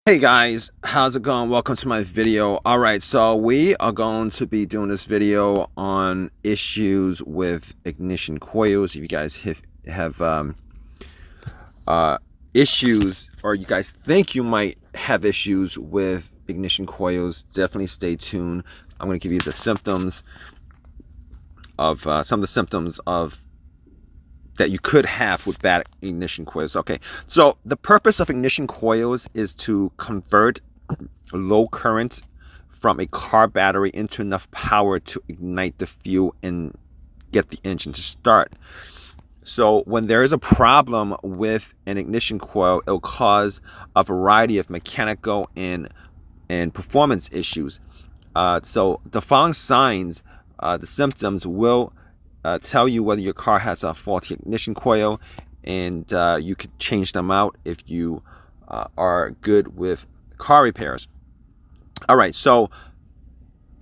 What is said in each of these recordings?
Hey guys, how's it going? Welcome to my video. All right, so we are going to be doing this video on issues with ignition coils. If you guys have issues, or you guys think you might have issues with ignition coils, definitely stay tuned. I'm going to give you the symptoms of some of the symptoms of that you could have with bad ignition coils. Okay, so the purpose of ignition coils is to convert low current from a car battery into enough power to ignite the fuel and get the engine to start. So when there is a problem with an ignition coil, it'll cause a variety of mechanical and performance issues. So the following signs, the symptoms will tell you whether your car has a faulty ignition coil, and you could change them out if you are good with car repairs. All right, so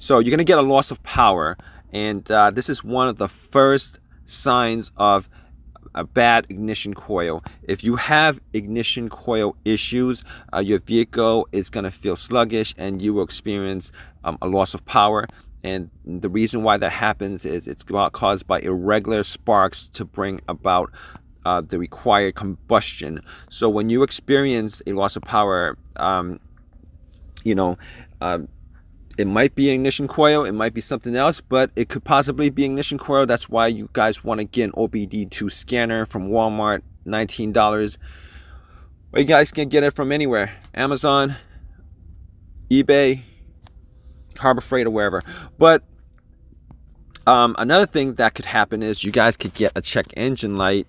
you're going to get a loss of power, and this is one of the first signs of a bad ignition coil. If you have ignition coil issues, your vehicle is going to feel sluggish and you will experience a loss of power. And the reason why that happens is it's caused by irregular sparks to bring about the required combustion. So when you experience a loss of power, you know, it might be an ignition coil, it might be something else, but it could possibly be ignition coil. That's why you guys want to get an OBD2 scanner from Walmart, $19. Or you guys can get it from anywhere, Amazon, eBay, Harbor Freight, or wherever. But another thing that could happen is you guys could get a check engine light,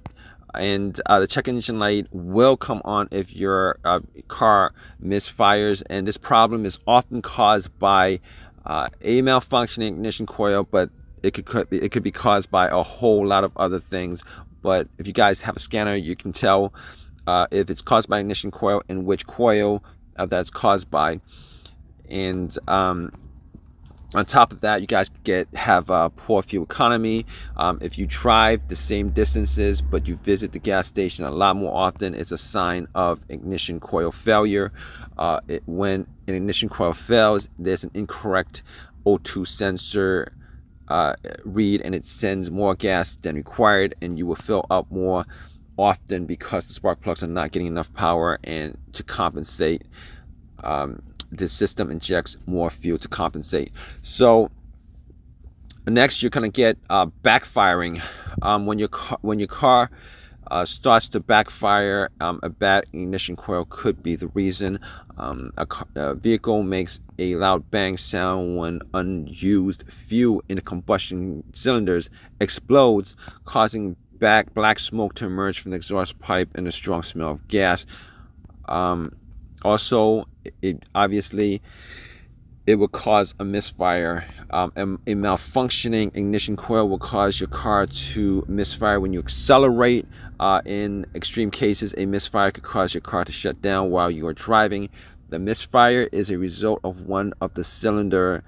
and the check engine light will come on if your car misfires, and this problem is often caused by a malfunctioning ignition coil, but it could be caused by a whole lot of other things. But if you guys have a scanner, you can tell if it's caused by ignition coil and which coil that's caused by. And on top of that, you guys have poor fuel economy. If you drive the same distances but you visit the gas station a lot more often, it's a sign of ignition coil failure. When an ignition coil fails, there's an incorrect O2 sensor read, and it sends more gas than required, and you will fill up more often because the spark plugs are not getting enough power. And to compensate, the system injects more fuel to compensate. So next, you're going to get backfiring. When your car starts to backfire, a bad ignition coil could be the reason. A vehicle makes a loud bang sound when unused fuel in the combustion cylinders explodes, causing black smoke to emerge from the exhaust pipe and a strong smell of gas. Also, obviously it will cause a misfire. A malfunctioning ignition coil will cause your car to misfire when you accelerate. In extreme cases, a misfire could cause your car to shut down while you are driving. The misfire is a result of one of the cylinder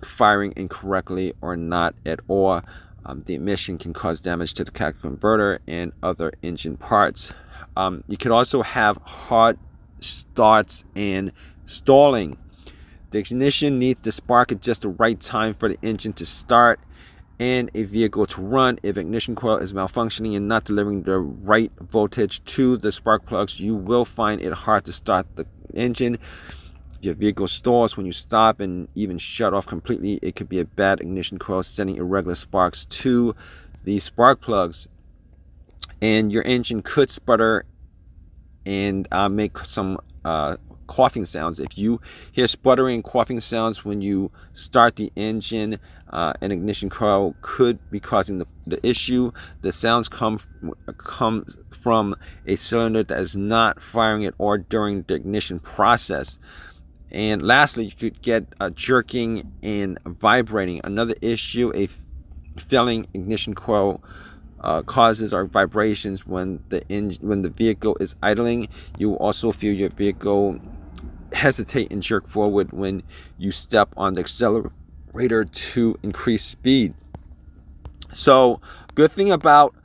firing incorrectly or not at all. The emission can cause damage to the catalytic converter and other engine parts. You could also have hard starts and stalling. The ignition needs to spark at just the right time for the engine to start and a vehicle to run. If ignition coil is malfunctioning and not delivering the right voltage to the spark plugs, you will find it hard to start the engine. If your vehicle stalls when you stop and even shut off completely, it could be a bad ignition coil sending irregular sparks to the spark plugs, and your engine could sputter and make some coughing sounds. If you hear sputtering, coughing sounds when you start the engine, an ignition coil could be causing the issue. The sounds come from a cylinder that is not firing it or during the ignition process. And lastly, you could get jerking and vibrating. Another issue a failing ignition coil causes are vibrations when the vehicle is idling. You will also feel your vehicle hesitate and jerk forward when you step on the accelerator to increase speed. So good thing about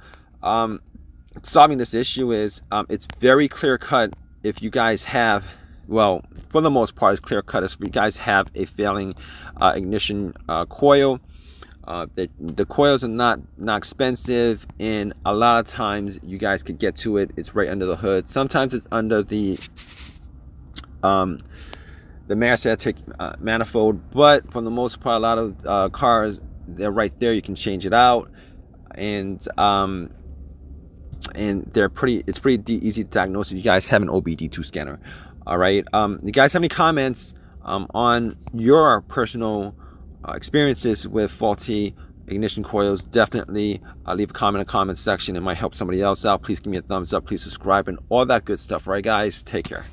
solving this issue is it's very clear cut. If you guys have well, for the most part, is clear cut. If you guys have a failing ignition coil, the coils are not expensive, and a lot of times you guys could get to it. It's right under the hood. Sometimes it's under the maritatic manifold, but for the most part, a lot of cars, they're right there. You can change it out, and they're pretty. It's pretty easy to diagnose if you guys have an OBD2 scanner. All right. You guys have any comments on your personal experiences with faulty ignition coils? Definitely leave a comment in the comment section. It might help somebody else out. Please give me a thumbs up. Please subscribe and all that good stuff. All right, guys. Take care.